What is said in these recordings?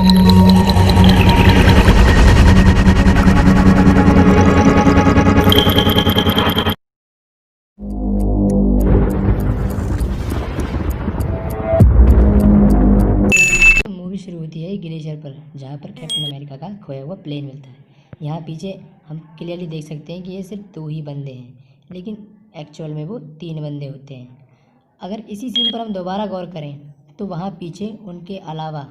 Movie शुरू होती है ग्लेशियर पर, जहाँ पर कैप्टन अमेरिका का खोया हुआ प्लेन मिलता है। यहाँ पीछे हम क्लियरली देख सकते हैं कि ये सिर्फ 2 ही बंदे हैं, लेकिन एक्चुअल में वो 3 बंदे होते हैं। अगर इसी सीन पर हम दोबारा गौर करें तो वहाँ पीछे उनके अलावा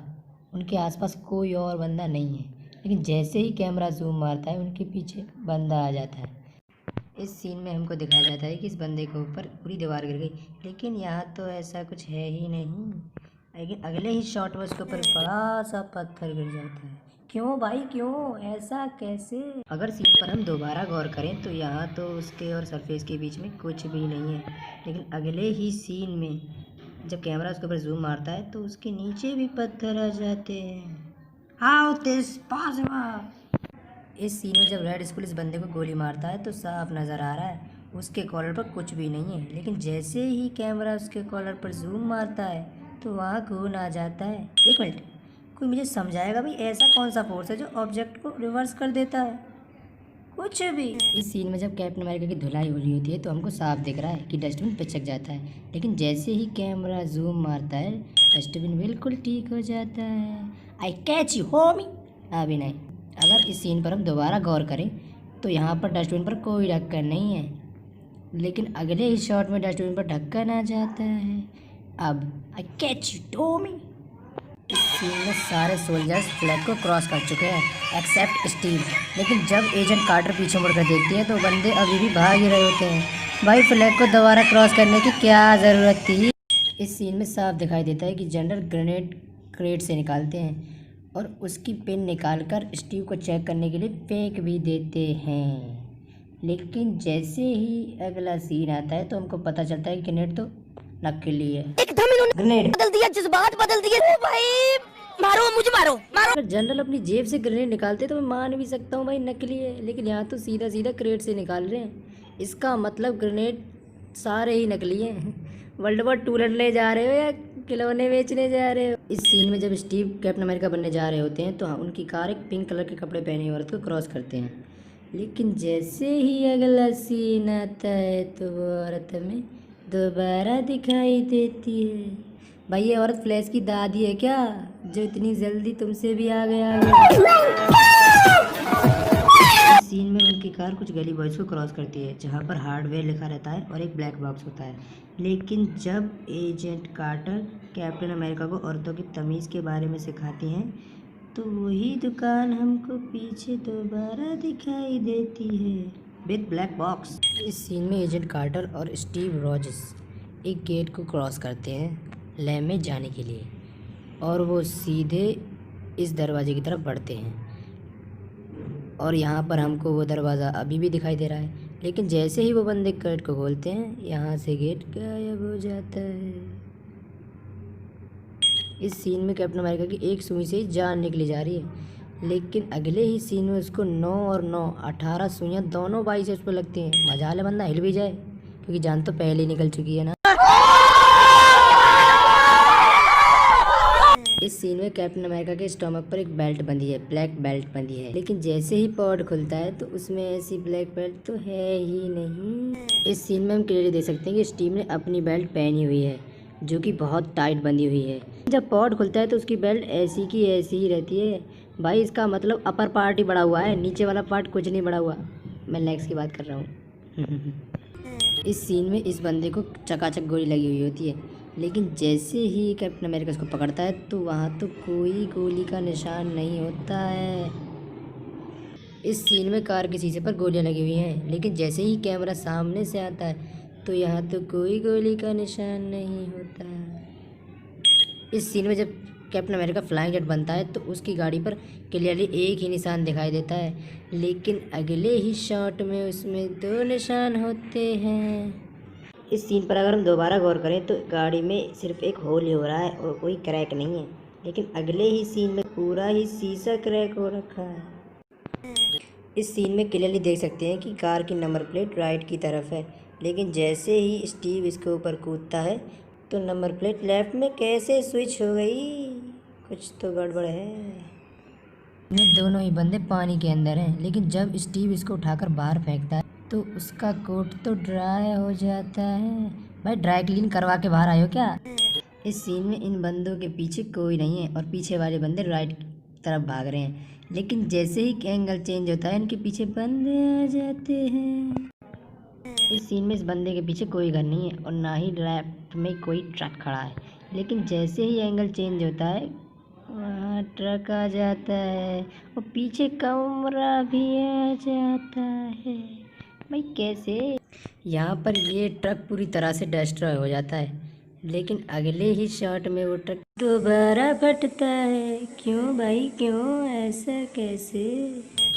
उनके आसपास कोई और बंदा नहीं है, लेकिन जैसे ही कैमरा जूम मारता है उनके पीछे बंदा आ जाता है। इस सीन में हमको दिखाया जाता है कि इस बंदे के ऊपर पूरी दीवार गिर गई, लेकिन यहाँ तो ऐसा कुछ है ही नहीं। लेकिन अगले ही शॉट में उसके ऊपर बड़ा सा पत्थर गिर जाता है। क्यों भाई, क्यों, ऐसा कैसे? अगर सीन पर हम दोबारा गौर करें तो यहाँ तो उसके और सरफेस के बीच में कुछ भी नहीं है, लेकिन अगले ही सीन में जब कैमरा उसके ऊपर जूम मारता है तो उसके नीचे भी पत्थर आ जाते हैं। How this possible? इस सीन में जब रेड स्कूल इस बंदे को गोली मारता है तो साफ नज़र आ रहा है उसके कॉलर पर कुछ भी नहीं है, लेकिन जैसे ही कैमरा उसके कॉलर पर जूम मारता है तो वहाँ खून आ जाता है। एक मिनट, कोई मुझे समझाएगा भाई, ऐसा कौन सा फोर्स है जो ऑब्जेक्ट को रिवर्स कर देता है? कुछ भी। इस सीन में जब कैप्टन अमेरिका की धुलाई हो रही होती है तो हमको साफ दिख रहा है कि डस्टबिन पिचक जाता है, लेकिन जैसे ही कैमरा जूम मारता है डस्टबिन बिल्कुल ठीक हो जाता है। I catch you Homi. अभी नहीं। अगर इस सीन पर हम दोबारा गौर करें तो यहाँ पर डस्टबिन पर कोई ढक्कन नहीं है, लेकिन अगले ही शॉट में डस्टबिन पर ढक्कन आ जाता है। अब आई कैच यू टॉमी। इस सीन में सारे सोल्जर्स फ्लैग को क्रॉस कर चुके हैं एक्सेप्ट स्टीव, लेकिन जब एजेंट कार्टर पीछे मुड़कर देखती है तो बंदे अभी भी भाग ही रहे होते हैं। भाई फ्लैग को दोबारा क्रॉस करने की क्या ज़रूरत थी? इस सीन में साफ दिखाई देता है कि जनरल ग्रेनेड क्रेट से निकालते हैं और उसकी पिन निकालकर स्टीव को चेक करने के लिए फेंक भी देते हैं, लेकिन जैसे ही अगला सीन आता है तो हमको पता चलता है कि ग्रेनेड तो नकली है। एकदम इन्होंने ग्रेनेड बदल दिया, जज्बात बदल दिए। ओ भाई मारो, मुझे मारो मारो। अगर जनरल अपनी जेब से ग्रेनेड निकालते तो मैं मान भी सकता हूँ भाई नकली है, लेकिन यहाँ तो सीधा सीधा क्रेट से निकाल रहे हैं। इसका मतलब ग्रेनेड सारे ही नकली हैं। वर्ल्ड वॉर 2 लड़ने जा रहे हो या खिलौने बेचने जा रहे हो? इस सीन में जब स्टीव कैप्टन अमेरिका बनने जा रहे होते हैं तो उनकी कार एक पिंक कलर के कपड़े पहने औरत को क्रॉस करते हैं, लेकिन जैसे ही अगला सीन आता है तो वो औरत हमें दोबारा दिखाई देती है। भाई ये औरत फ्लैश की दादी है क्या, जो इतनी जल्दी तुमसे भी आगे आ गई? इस सीन में उनकी कार कुछ गली बॉयज़ को क्रॉस करती है जहाँ पर हार्डवेयर लिखा रहता है और एक ब्लैक बॉक्स होता है, लेकिन जब एजेंट कार्टर कैप्टन अमेरिका को औरतों की तमीज़ के बारे में सिखाती हैं तो वही दुकान हमको पीछे दोबारा दिखाई देती है विद ब्लैक बॉक्स। इस सीन में एजेंट कार्टर और स्टीव रॉजर्स एक गेट को क्रॉस करते हैं लैब में जाने के लिए, और वो सीधे इस दरवाजे की तरफ बढ़ते हैं, और यहाँ पर हमको वो दरवाज़ा अभी भी दिखाई दे रहा है, लेकिन जैसे ही वो बंदे गेट को खोलते हैं यहाँ से गेट गायब हो जाता है। इस सीन में कैप्टन अमेरिका की एक सुई से ही जान निकली जा रही है, लेकिन अगले ही सीन में उसको 9 और 9 18 सुइयाँ दोनों बाई से उस पर लगती हैं। मजा ले बंदा हिल भी जाए, क्योंकि जान तो पहले ही निकल चुकी है ना। इस सीन में कैप्टन अमेरिका के स्टमक पर एक बेल्ट बंधी है, ब्लैक बेल्ट बंधी है, लेकिन जैसे ही पॉड खुलता है तो उसमें ऐसी ब्लैक बेल्ट तो है ही नहीं। इस सीन में हम क्लियरली देख सकते हैं कि स्टीव ने अपनी बेल्ट पहनी हुई है जो कि बहुत टाइट बंधी हुई है। जब पॉड खुलता है तो उसकी बेल्ट ऐसी की ऐसी ही रहती है। भाई इसका मतलब अपर पार्ट ही बड़ा हुआ है, नीचे वाला पार्ट कुछ नहीं बड़ा हुआ। मैं लेग्स की बात कर रहा हूँ। इस सीन में इस बंदे को चकाचक गोली लगी हुई होती है, लेकिन जैसे ही कैप्टन अमेरिका उसको पकड़ता है तो वहाँ तो कोई गोली का निशान नहीं होता है। इस सीन में कार के शीशे पर गोलियां लगी हुई हैं, लेकिन जैसे ही कैमरा सामने से आता है तो यहाँ तो कोई गोली का निशान नहीं होता। इस सीन में जब कैप्टन अमेरिका फ्लाइंग जेट बनता है तो उसकी गाड़ी पर क्लियरली एक ही निशान दिखाई देता है, लेकिन अगले ही शॉट में उसमें 2 निशान होते हैं। इस सीन पर अगर हम दोबारा गौर करें तो गाड़ी में सिर्फ एक होल ही हो रहा है और कोई क्रैक नहीं है, लेकिन अगले ही सीन में पूरा ही शीशा क्रैक हो रखा है। इस सीन में क्लियरली देख सकते हैं कि कार की नंबर प्लेट राइट की तरफ है, लेकिन जैसे ही स्टीव इसके ऊपर कूदता है तो नंबर प्लेट लेफ्ट में कैसे स्विच हो गई, कुछ तो गड़बड़ है। ये दोनों ही बंदे पानी के अंदर हैं, लेकिन जब स्टीव इसको उठाकर बाहर फेंकता है तो उसका कोट तो ड्राई हो जाता है। भाई ड्राई क्लीन करवा के बाहर आए हो क्या? इस सीन में इन बंदों के पीछे कोई नहीं है और पीछे वाले बंदे राइट तरफ भाग रहे हैं, लेकिन जैसे ही एंगल चेंज होता है इनके पीछे बंदे आ जाते हैं। इस सीन में इस बंदे के पीछे कोई घर नहीं है और ना ही लेफ्ट में कोई ट्रक खड़ा है, लेकिन जैसे ही एंगल चेंज होता है वहाँ ट्रक आ जाता है और पीछे कमरा भी आ जाता है। भाई कैसे? यहाँ पर ये ट्रक पूरी तरह से डिस्ट्रॉय हो जाता है, लेकिन अगले ही शॉट में वो ट्रक दोबारा फटता है। क्यों भाई क्यों, ऐसा कैसे?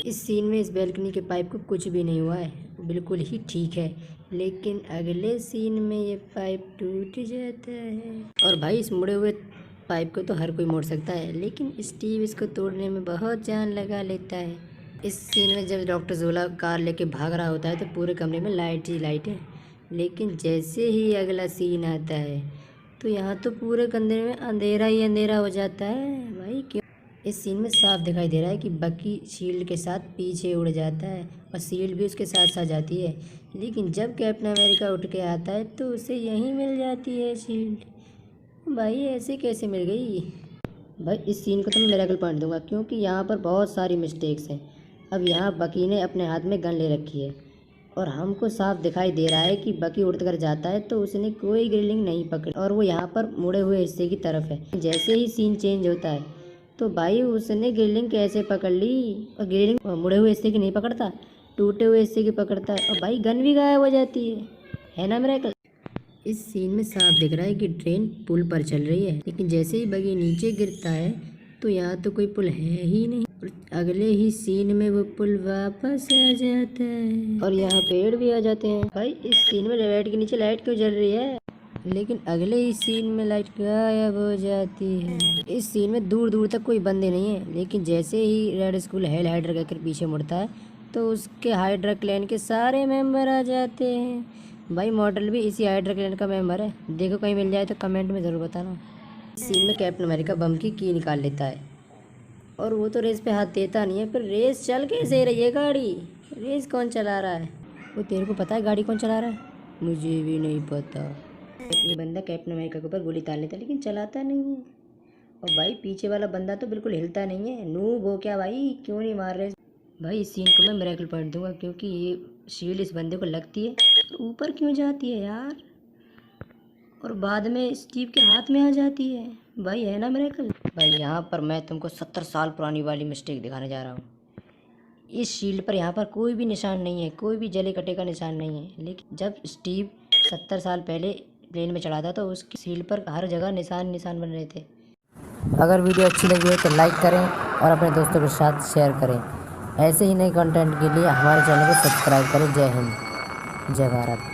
इस सीन में इस बैल्कनी के पाइप को कुछ भी नहीं हुआ है, बिल्कुल ही ठीक है, लेकिन अगले सीन में ये पाइप टूट जाता है। और भाई इस मुड़े हुए पाइप को तो हर कोई मोड़ सकता है, लेकिन स्टीव इसको तोड़ने में बहुत जान लगा लेता है। इस सीन में जब डॉक्टर जोला कार लेके भाग रहा होता है तो पूरे कमरे में लाइट ही लाइट है, लेकिन जैसे ही अगला सीन आता है तो यहाँ तो पूरे कमरे में अंधेरा ही अंधेरा हो जाता है। भाई क्यों? इस सीन में साफ दिखाई दे रहा है कि बकी शील्ड के साथ पीछे उड़ जाता है और शील्ड भी उसके साथ साथ जाती है, लेकिन जब कैप्टन अमेरिका उठ के आता है तो उसे यहीं मिल जाती है शील्ड। भाई ऐसे कैसे मिल गई? भाई इस सीन को तो मैं मिरेकल पॉइंट दूंगा, क्योंकि यहाँ पर बहुत सारी मिस्टेक्स हैं। अब यहाँ बकी ने अपने हाथ में गन ले रखी है और हमको साफ दिखाई दे रहा है कि बकी उड़ कर जाता है तो उसने कोई ग्रिलिंग नहीं पकड़ी और वो यहाँ पर मुड़े हुए हिस्से की तरफ है। जैसे ही सीन चेंज होता है तो भाई उसने ग्रिलिंग कैसे पकड़ ली? और ग्रिलिंग मुड़े हुए हिस्से की नहीं पकड़ता, टूटे हुए हिस्से की पकड़ता है और भाई गन भी गायब हो जाती है ना मिरेकल? इस सीन में साफ दिख रहा है कि ट्रेन पुल पर चल रही है, लेकिन जैसे ही बगी नीचे गिरता है तो यहाँ तो कोई पुल है ही नहीं और अगले ही सीन में वो पुल वापस आ जाता है और यहाँ पेड़ भी आ जाते हैं। भाई इस सीन में लाइट के नीचे लाइट क्यों जल रही है, लेकिन अगले ही सीन में लाइट गायब हो जाती है। इस सीन में दूर दूर तक कोई बंदे नहीं है, लेकिन जैसे ही रेड स्कूल हेल हाइड्रा कहकर पीछे मुड़ता है तो उसके हाइड्रा क्लैन के सारे मेंबर आ जाते हैं। भाई मॉडल भी इसी हाइड्रा क्लैन का मेंबर है, देखो कहीं मिल जाए तो कमेंट में ज़रूर बताना। इस सीन में कैप्टन अमेरिका बम की निकाल लेता है और वो तो रेस पे हाथ देता नहीं है, पर रेस चल कैसे रही है गाड़ी? रेस कौन चला रहा है? वो तेरे को पता है गाड़ी कौन चला रहा है? मुझे भी नहीं पता। ये बंदा कैप्टन अमेरिका के ऊपर गोली तार लेता है, लेकिन चलाता नहीं है। और भाई पीछे वाला बंदा तो बिल्कुल हिलता नहीं है। नूब हो क्या भाई, क्यों नहीं मार रहे? भाई इस सीन को मैं मिरेकल पॉइंट दूंगा, क्योंकि ये शील्ड इस बंदे को लगती है तो ऊपर क्यों जाती है यार, और बाद में स्टीव के हाथ में आ जाती है। भाई है ना मिरेकल? भाई यहाँ पर मैं तुमको 70 साल पुरानी वाली मिस्टेक दिखाने जा रहा हूँ। इस शील्ड पर यहाँ पर कोई भी निशान नहीं है, कोई भी जले कटे का निशान नहीं है, लेकिन जब स्टीव 70 साल पहले प्लेन में चढ़ा था तो उसकी शील्ड पर हर जगह निशान निशान बन रहे थे। अगर वीडियो अच्छी लगी है तो लाइक करें और अपने दोस्तों के साथ शेयर करें। ऐसे ही नए कंटेंट के लिए हमारे चैनल को सब्सक्राइब करें। जय हिंद, जय भारत।